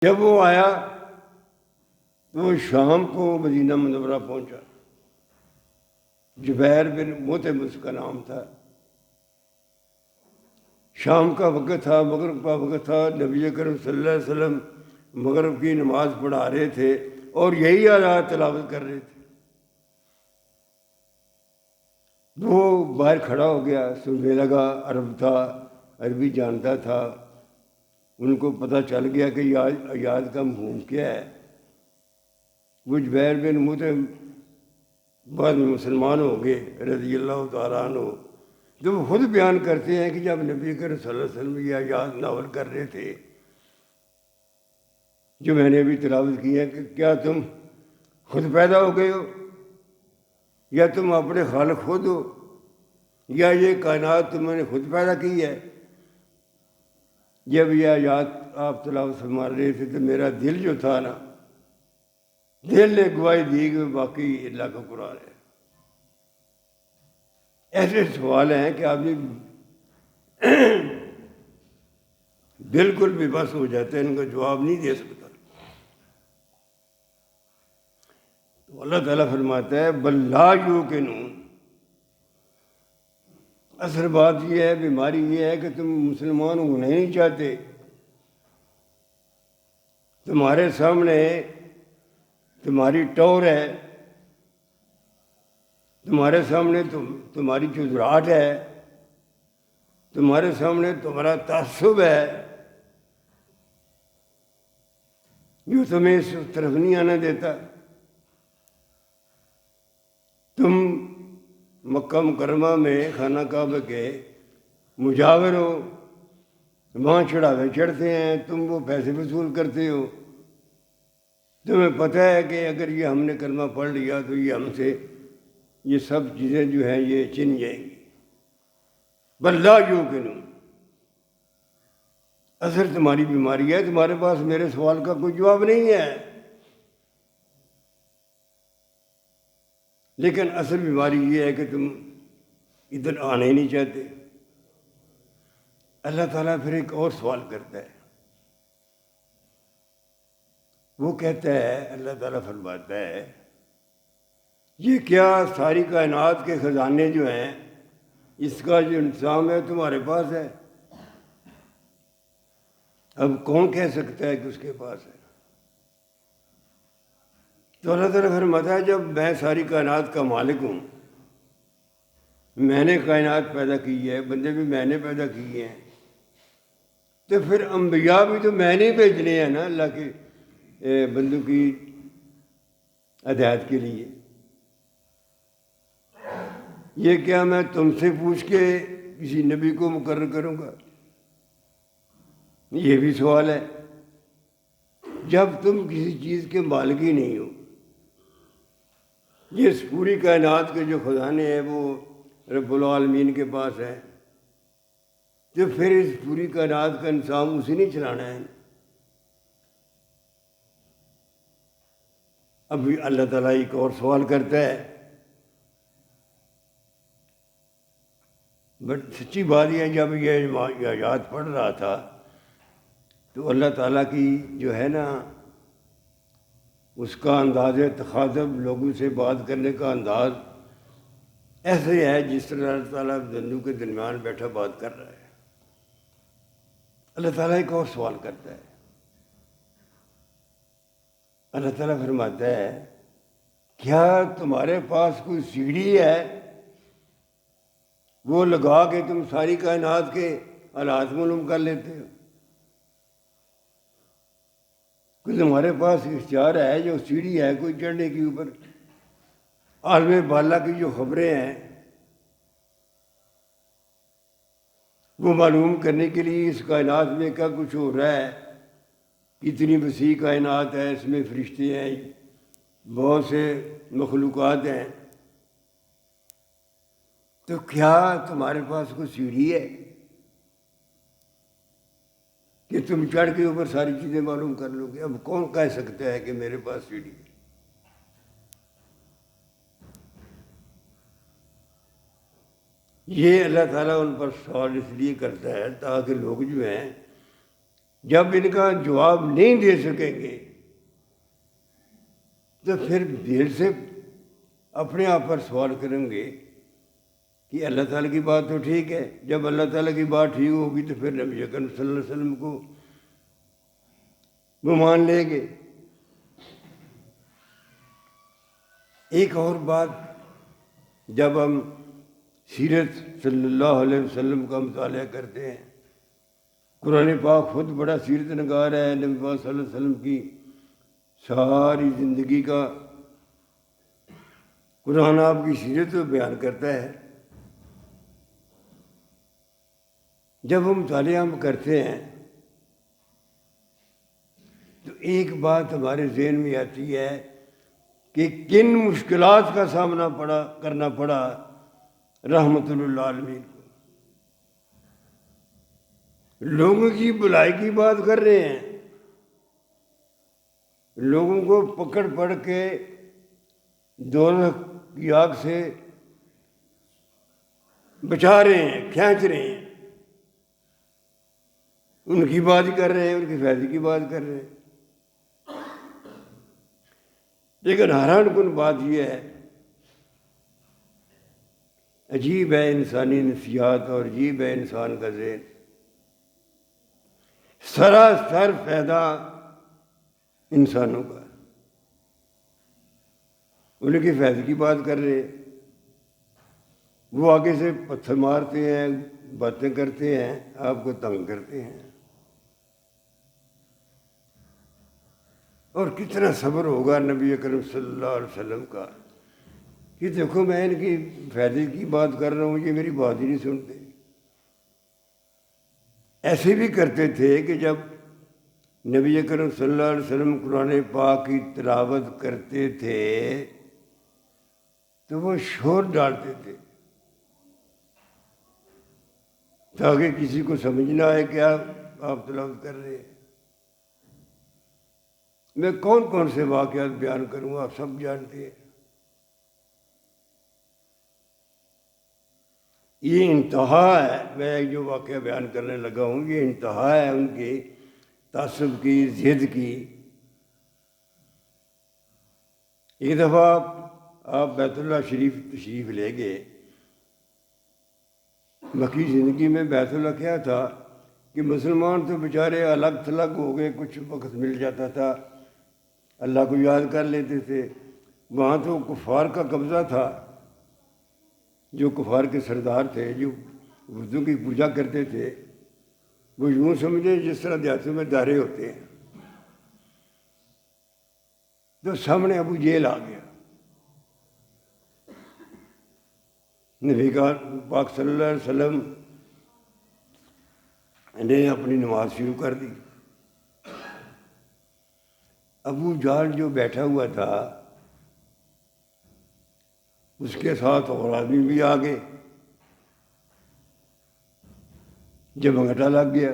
جب وہ آیا تو وہ شام کو مدینہ منورہ پہنچا۔ جبیر بن مطعم اس کا نام تھا۔ شام کا وقت تھا، مغرب کا وقت تھا، نبی کریم صلی اللہ علیہ وسلم مغرب کی نماز پڑھا رہے تھے اور یہی آیات تلاوت کر رہے تھے۔ وہ باہر کھڑا ہو گیا، سننے لگا، عرب تھا، عربی جانتا تھا، ان کو پتہ چل گیا کہ یہ آیات کا مفہوم کیا ہے۔ وہ جبیر بن مطعم بعد میں مسلمان ہو گئے رضی اللہ تعالیٰ عنہ۔ جو وہ خود بیان کرتے ہیں کہ جب نبی کریم صلی اللہ علیہ وسلم یہ آیات ناول کر رہے تھے جو میں نے ابھی تلاوت کی ہے کہ کیا تم خود پیدا ہو گئے ہو یا تم اپنے خالق خود ہو یا یہ کائنات تم نے خود پیدا کی ہے۔ جب یہ آیات آپ تلاوت فرما رہے تھے تو میرا دل جو تھا نا، دل نے گواہی دی کہ باقی اللہ کا قرآن ہے۔ ایسے سوال ہیں کہ آدمی بالکل بھی بس ہو جاتا ہے، ان کا جواب نہیں دے سکتا۔ تو اللہ تعالیٰ فرماتا ہے بل لا یوقنون، اصل بات یہ ہے، بیماری یہ ہے کہ تم مسلمان ہونا نہیں چاہتے۔ تمہارے سامنے تمہاری ٹور ہے، تمہارے سامنے تمہاری چودراہٹ ہے، تمہارے سامنے تمہارا تعصب ہے، جو تمہیں اس طرف نہیں آنے دیتا۔ تم مکہ مکرمہ میں خانہ کعبہ کے مجاور ہو، وہاں چڑھاوے چڑھتے ہیں، تم وہ پیسے وصول کرتے ہو۔ تمہیں پتہ ہے کہ اگر یہ ہم نے کلمہ پڑھ لیا تو یہ ہم سے یہ سب چیزیں جو ہیں یہ چھن جائیں گی۔ بل لا یوقنون، اصل تمہاری بیماری ہے، تمہارے پاس میرے سوال کا کوئی جواب نہیں ہے، لیکن اصل بیماری یہ ہے کہ تم ادھر آنا ہی نہیں چاہتے۔ اللہ تعالیٰ پھر ایک اور سوال کرتا ہے، وہ کہتا ہے، اللہ تعالیٰ فرماتا ہے یہ کیا ساری کائنات کے خزانے جو ہیں اس کا جو انتظام ہے تمہارے پاس ہے؟ اب کون کہہ سکتا ہے کہ اس کے پاس ہے؟ تو اللہ تعالیٰ فرماتا ہے جب میں ساری کائنات کا مالک ہوں، میں نے کائنات پیدا کی ہے، بندے بھی میں نے پیدا کیے ہیں، تو پھر انبیاء بھی تو میں نے بھیجنے ہیں نا اللہ کے بندوں کی ہدایت کے لیے۔ یہ کیا میں تم سے پوچھ کے کسی نبی کو مقرر کروں گا؟ یہ بھی سوال ہے۔ جب تم کسی چیز کے مالک ہی نہیں ہو، یہ پوری کائنات کے جو خزانے ہیں وہ رب العالمین کے پاس ہے، تو پھر اس پوری کائنات کا نظام اسی نے چلانا ہے۔ اب اللہ تعالیٰ ایک اور سوال کرتا ہے، بٹ سچی بات یہ ہے جب یہ آیات پڑھ رہا تھا تو اللہ تعالیٰ کی جو ہے نا اس کا انداز تخاطب، لوگوں سے بات کرنے کا انداز ایسے ہے جس طرح اللہ تعالیٰ بندوں کے درمیان بیٹھا بات کر رہا ہے۔ اللہ تعالیٰ ایک اور سوال کرتا ہے، اللہ تعالیٰ فرماتا ہے کیا تمہارے پاس کوئی سیڑھی ہے وہ لگا کے تم ساری کائنات کے حالات معلوم کر لیتے ہو؟ کوئی تمہارے پاس اختیار ہے جو سیڑھی ہے کوئی چڑھنے کے اوپر، عالم بالا کی جو خبریں ہیں وہ معلوم کرنے کے لیے اس کائنات میں کیا کچھ ہو رہا ہے، کتنی وسیع کائنات ہے، اس میں فرشتے ہیں، بہت سے مخلوقات ہیں، تو کیا تمہارے پاس کوئی سیڑھی ہے کہ تم چڑھ کے اوپر ساری چیزیں معلوم کر لو گے؟ اب کون کہہ سکتا ہے کہ میرے پاس سیڑھی ہے؟ یہ اللہ تعالیٰ ان پر سوال اس لیے کرتا ہے تاکہ لوگ جو ہیں جب ان کا جواب نہیں دے سکیں گے تو پھر دل سے اپنے آپ پر سوال کریں گے کہ اللہ تعالیٰ کی بات تو ٹھیک ہے. جب اللہ تعالیٰ کی بات ٹھیک ہوگی تو پھر نبی اکرم صلی اللہ علیہ وسلم کو وہ مان لیں گے. ایک اور بات، جب ہم سیرت صلی اللہ علیہ وسلم کا مطالعہ کرتے ہیں، قرآن پاک خود بڑا سیرت نگار ہے. نبی پاک صلی اللہ علیہ وسلم کی ساری زندگی کا قرآن آپ کی سیرت کو بیان کرتا ہے. جب ہم مطالعہ ہم کرتے ہیں تو ایک بات ہمارے ذہن میں آتی ہے کہ کن مشکلات کا سامنا کرنا پڑا رحمت اللہ عالمین کو. لوگوں کی بھلائی کی بات کر رہے ہیں، لوگوں کو پکڑ پڑ کے دوزخ کی آگ سے بچا رہے ہیں، کھینچ رہے ہیں، ان کی بات کر رہے ہیں، ان کے فائدے کی بات کر رہے ہیں. لیکن حیران کن بات یہ ہے، عجیب ہے انسانی نفسیات اور عجیب ہے انسان کا ذہن. سراسر فائدہ انسانوں کا، ان کے فائدے کی بات کر رہے ہیں. وہ آگے سے پتھر مارتے ہیں، باتیں کرتے ہیں، آپ کو تنگ کرتے ہیں. اور کتنا صبر ہوگا نبی اکرم صلی اللہ علیہ وسلم کا کہ دیکھو میں ان کی فائدے کی بات کر رہا ہوں، یہ میری بات ہی نہیں سنتے. ایسے بھی کرتے تھے کہ جب نبی اکرم صلی اللہ علیہ وسلم قرآن پاک کی تلاوت کرتے تھے تو وہ شور ڈالتے تھے تاکہ کسی کو سمجھ نہ آئے کہ آپ تلاوت کر رہے ہیں. میں کون کون سے واقعات بیان کروں گا، آپ سب جانتے ہیں. یہ انتہا ہے، میں جو واقعہ بیان کرنے لگا ہوں یہ انتہا ہے ان کے تعصب کی، ضد کی. ایک دفعہ آپ بیت اللہ شریف تشریف لے گئے. مکی زندگی میں بیت اللہ کیا تھا کہ مسلمان تو بیچارے الگ تھلگ ہو گئے، کچھ وقت مل جاتا تھا اللہ کو یاد کر لیتے تھے. وہاں تو کفار کا قبضہ تھا، جو کفار کے سردار تھے، جو بتوں کی پوجا کرتے تھے، وہ یوں سمجھے جس طرح دیہاتوں میں دارے ہوتے ہیں. تو سامنے ابو جہل آ گیا. نبی پاک صلی اللہ علیہ وسلم نے اپنی نماز شروع کر دی. ابو جہل جو بیٹھا ہوا تھا اس کے ساتھ اور آدمی بھی آ گئے. جب انگٹا لگ گیا،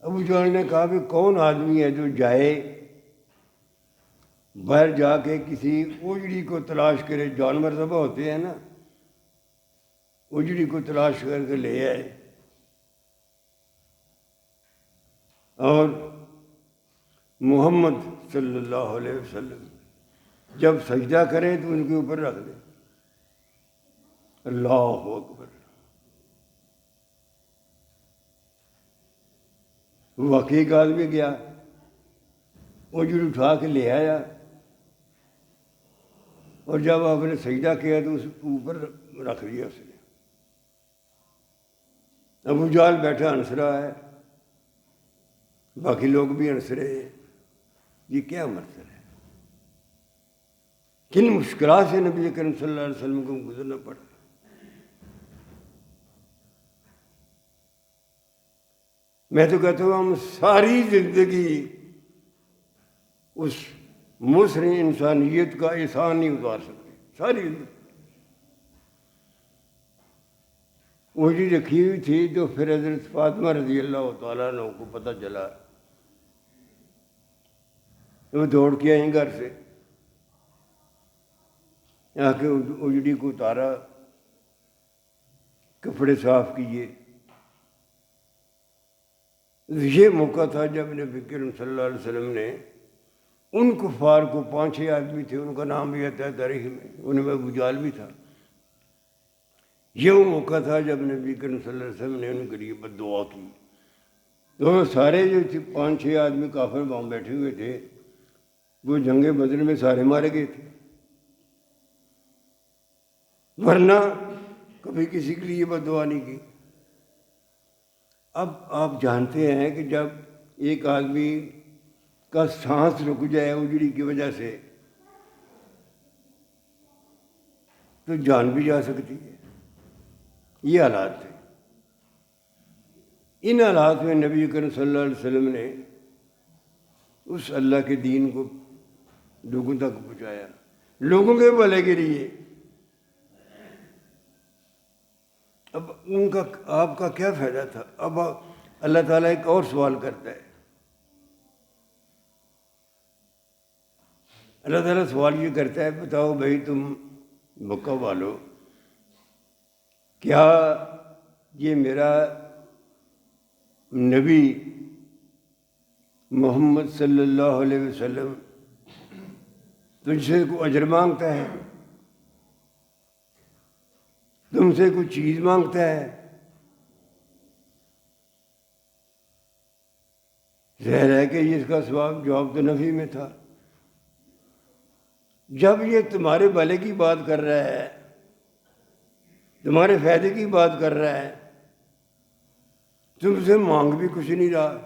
ابو جہل نے کہا کہ کون آدمی ہے جو جائے باہر جا کے کسی اجڑی کو تلاش کرے، جانور ذبح ہوتے ہیں نا، اجڑی کو تلاش کر کے لے آئے اور محمد صلی اللہ علیہ وسلم جب سجدہ کریں تو ان کے اوپر رکھ دیں. اللہ اکبر. واقعی ایک آدمی گیا، اجڑی اٹھا کے لے آیا اور جب آپ نے سجدہ کیا تو اس کے اوپر رکھ دیا اس نے. ابو جہل بیٹھا ہنس رہا ہے، باقی لوگ بھی ہنس رہے ہیں. یہ کیا مطلب ہے؟ کن مشکلات سے نبی کریم صلی اللہ علیہ وسلم کو گزرنا پڑا. میں تو کہتا ہوں ہم ساری زندگی اس مصر انسانیت کا احسان نہیں اتار سکتے. ساری زندگی اجڑی رکھی ہوئی تھی تو پھر حضرت فاطمہ رضی اللہ تعالیٰ عنہ کو پتہ چلا، وہ دوڑ کے آئیں گھر سے، آ کے اجڑی کو اتارا، کپڑے صاف کیے، یہ موقع تھا جب نبی کریم صلی اللہ علیہ وسلم نے ان کفار کو 5-6 آدمی تھے، ان کا نام بھی آتا ہے تاریخ میں، ان میں ابو جہل بھی تھا. یہ وہ موقع تھا جب نبی کریم صلی اللہ علیہ وسلم نے ان کے لیے بد دعا کی. تو سارے جو تھے 5-6 آدمی کافر وہاں بیٹھے ہوئے تھے، وہ جنگ بدر میں سارے مارے گئے تھے، ورنہ کبھی کسی کے لیے بد دعا نہیں کی. اب آپ جانتے ہیں کہ جب ایک آدمی کا سانس رک جائے اجڑی کی وجہ سے تو جان بھی جا سکتی ہے. یہ حالات تھے. ان حالات میں نبی کریم صلی اللہ علیہ وسلم نے اس اللہ کے دین کو لوگوں تک پہنچایا، لوگوں کے بھلے کے لیے. اب ان کا آپ کا کیا فائدہ تھا؟ اب اللہ تعالیٰ ایک اور سوال کرتا ہے. اللہ تعالیٰ سوال یہ کرتا ہے، بتاؤ بھائی تم مکہ والو، کیا یہ میرا نبی محمد صلی اللہ علیہ وسلم تجھ سے کوئی اجر مانگتا ہے؟ تم سے کوئی چیز مانگتا ہے؟ ظاہر ہے کہ اس کا جواب تو نفی میں تھا. جب یہ تمہارے بھلے کی بات کر رہا ہے، تمہارے فائدے کی بات کر رہا ہے، تم سے مانگ بھی کچھ نہیں رہا.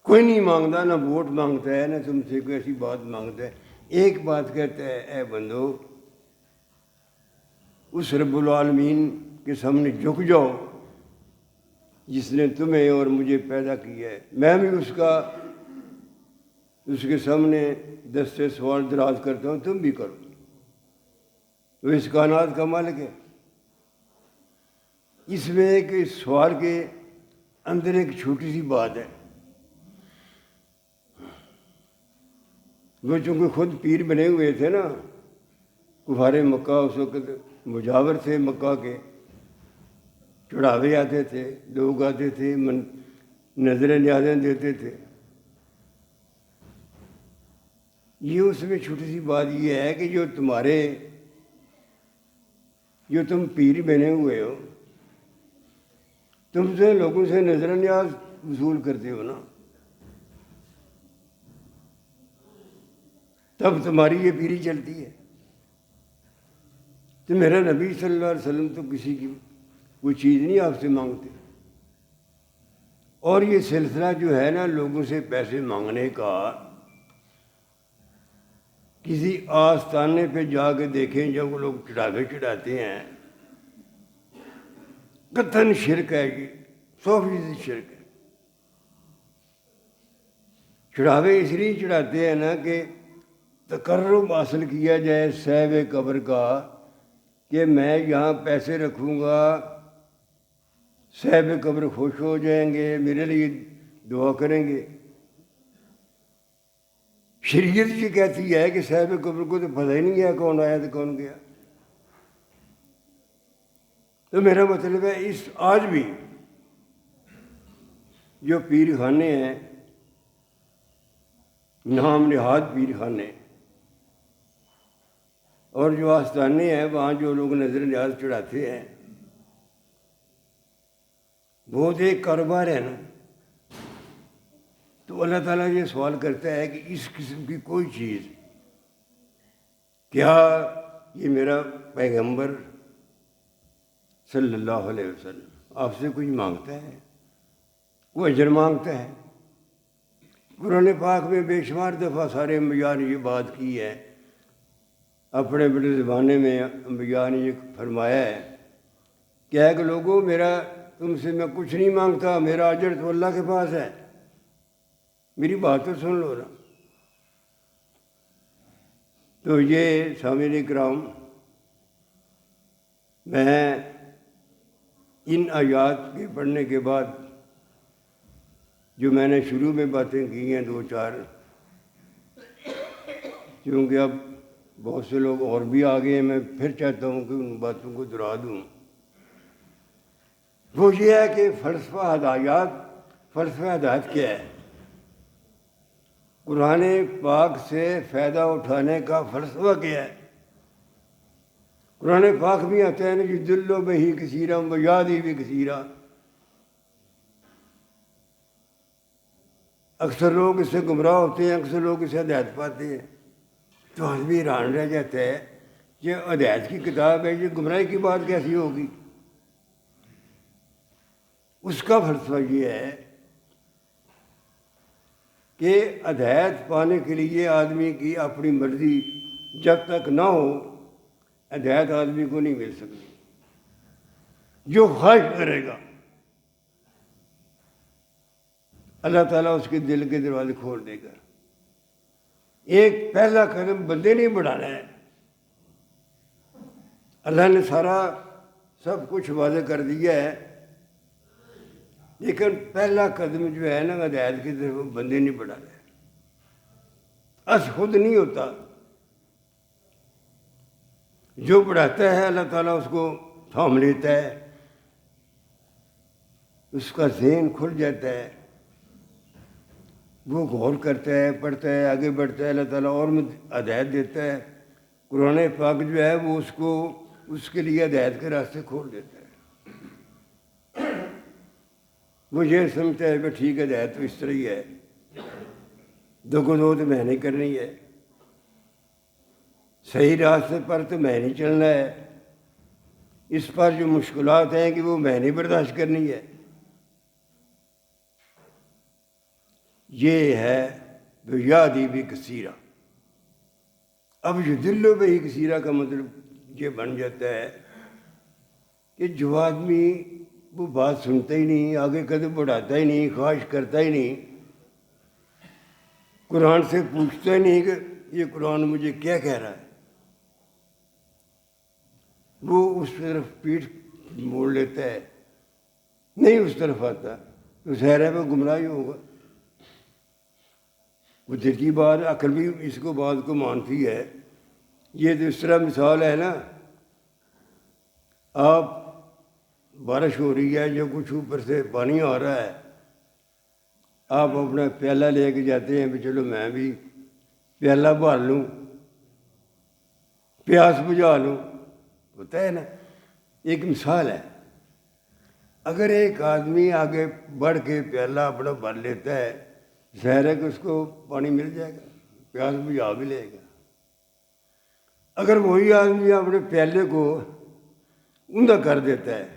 کوئی نہیں مانگتا، نہ ووٹ مانگتا ہے، نہ تم سے کوئی ایسی بات مانگتا ہے. ایک بات کہتا ہے، اے بندو اس رب العالمین کے سامنے جھک جاؤ جس نے تمہیں اور مجھے پیدا کیا ہے. میں بھی اس کے سامنے دستے سوال دراز کرتا ہوں، تم بھی کرو. وہ اس کائنات کا مالک ہے. اس میں ایک سوال کے اندر ایک چھوٹی سی بات ہے. وہ چونکہ خود پیر بنے ہوئے تھے نا، کفار مکہ اس وقت مجاور تھے مکہ کے، چڑھاوے آتے تھے، لوگ آتے تھے، نظریں نیازیں دیتے تھے. یہ اس میں چھوٹی سی بات یہ ہے کہ جو تم پیر بنے ہوئے ہو، تم سے لوگوں سے نظر نیاز وصول کرتے ہو نا، تب تمہاری یہ پیری چلتی ہے. تو میرا نبی صلی اللہ علیہ وسلم تو کسی کی کوئی چیز نہیں آپ سے مانگتے. اور یہ سلسلہ جو ہے نا لوگوں سے پیسے مانگنے کا، کسی آستانے پہ جا کے دیکھیں جب وہ لوگ چڑھاوے چڑھاتے ہیں، قطعاً شرک ہے. یہ 100% شرک ہے. چڑھاوے اس لیے چڑھاتے ہیں نا کہ تقرب حاصل کیا جائے صاحب قبر کا، کہ میں یہاں پیسے رکھوں گا، صاحب قبر خوش ہو جائیں گے، میرے لیے دعا کریں گے. شریعت یہ کہتی ہے کہ صاحب قبر کو تو پتہ ہی نہیں ہے کون آیا تو کون گیا. تو میرا مطلب ہے آج بھی جو پیر خانے ہیں، نام نہاد پیر خانے، اور جو آستانے ہیں وہاں جو لوگ نظر نیاز چڑھاتے ہیں، وہ تو ایک کاروبار ہے نا. تو اللہ تعالیٰ یہ سوال کرتا ہے کہ اس قسم کی کوئی چیز، کیا یہ میرا پیغمبر صلی اللہ علیہ وسلم آپ سے کچھ مانگتا ہے، کوئی اجر مانگتا ہے؟ قرآن پاک میں بے شمار دفعہ سارے انبیاء نے یہ بات کی ہے. اپنے بڑے زمانے میں انبیاء نے یہ فرمایا ہے کہ لوگوں تم سے میں کچھ نہیں مانگتا، میرا اجر تو اللہ کے پاس ہے. میری بات تو سن لو نا. تو یہ سامعین کرام، میں ان آیات کے پڑھنے کے بعد جو میں نے شروع میں باتیں کی ہیں 2-4، کیونکہ اب بہت سے لوگ اور بھی آ گئے ہیں، میں پھر چاہتا ہوں کہ ان باتوں کو دہرا دوں. وہ یہ ہے کہ فلسفہ ہدایت کیا ہے؟ قرآن پاک سے فائدہ اٹھانے کا فلسفہ کیا ہے؟ قرآن پاک بھی آتا ہے نا کہ دلو بہی کثیرہ و یادی بھی کثیرہ. اکثر لوگ اس سے گمراہ ہوتے ہیں، اکثر لوگ اسے ہدایت پاتے ہیں. تو آدمی حیران رہ جاتا ہے، یہ ہدایت کی کتاب ہے، یہ گمراہی کی بات کیسی ہوگی؟ اس کا فلسفہ یہ ہے کہ ہدایت پانے کے لیے آدمی کی اپنی مرضی جب تک نہ ہو، ہدایت آدمی کو نہیں مل سکتی. جو خواہش کرے گا اللہ تعالیٰ اس کے دل کے دروازے کھول دے گا. ایک پہلا قدم بندے نہیں بڑھانا ہے. اللہ نے سب کچھ واضح کر دیا ہے، لیکن پہلا قدم جو ہے نا ہدایت کی طرف بندے نہیں بڑھانا ہے. اس خود نہیں ہوتا، جو بڑھاتا ہے اللہ تعالیٰ اس کو تھام لیتا ہے، اس کا ذہن کھل جاتا ہے، وہ غور کرتا ہے، پڑھتا ہے، آگے بڑھتا ہے، اللہ تعالیٰ اور ہدایت دیتا ہے. قرآن پاک جو ہے وہ اس کے لیے ہدایت کے راستے کھول دیتا ہے. وہ یہ سمجھتا ہے کہ ٹھیک ہے ہدایت تو اس طرح ہی ہے، دو کو دو تو میں نہیں کرنی ہے، صحیح راستے پر تو میں نہیں چلنا ہے، اس پر جو مشکلات ہیں کہ وہ میں نہیں برداشت کرنی ہے. یہ ہے جو یادی بھی کثیرہ. اب جو دلو بہی کثیرہ کا مطلب یہ بن جاتا ہے کہ جو آدمی وہ بات سنتا ہی نہیں، آگے قدم بڑھاتا ہی نہیں، خواہش کرتا ہی نہیں، قرآن سے پوچھتا ہی نہیں کہ یہ قرآن مجھے کیا کہہ رہا ہے، وہ اس طرف پیٹھ موڑ لیتا ہے، نہیں اس طرف آتا، تو ظاہر ہے وہ گمراہی ہوگا. وہ دل کی بات، عقل بھی اس کو بات کو مانتی ہے. یہ تو اس طرح مثال ہے نا، آپ بارش ہو رہی ہے، جو کچھ اوپر سے پانی آ رہا ہے، آپ اپنا پیالہ لے کے جاتے ہیں کہ چلو میں بھی پیالہ بھر لوں، پیاس بجھا لوں، ہوتا ہے نا. ایک مثال ہے. اگر ایک آدمی آگے بڑھ کے پیالہ اپنا بھر لیتا ہے، ظاہر ہے کہ اس کو پانی مل جائے گا، پیاس بجھا بھی لے گا. اگر وہی آدمی اپنے پیالے کو اوندا کر دیتا ہے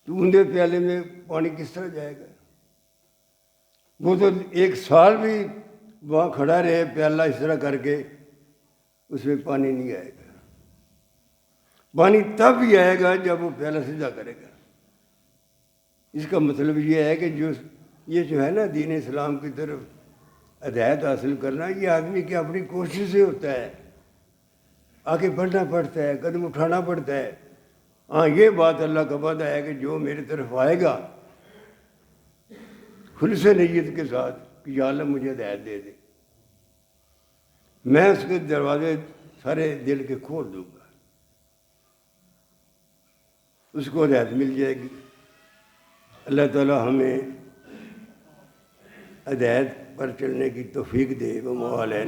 تو اوندے پیالے میں پانی کس طرح جائے گا؟ وہ تو 1 سال بھی وہاں کھڑا رہے پیالہ اس طرح کر کے، اس میں پانی نہیں آئے گا. پانی تب ہی آئے گا جب وہ پیالہ سیدھا کرے گا. اس کا مطلب یہ ہے کہ یہ جو ہے نا دین اسلام کی طرف ہدایت حاصل کرنا، یہ آدمی کی اپنی کوشش سے ہوتا ہے. آگے بڑھنا پڑتا ہے، قدم اٹھانا پڑتا ہے. ہاں یہ بات اللہ کا وعدہ ہے کہ جو میری طرف آئے گا خلوص نیت کے ساتھ کہ یا اللہ مجھے ہدایت دے دے، میں اس کے دروازے سارے دل کے کھول دوں گا، اس کو ہدایت مل جائے گی. اللہ تعالیٰ ہمیں ہدایت پر چلنے کی توفیق دے. وہ مولا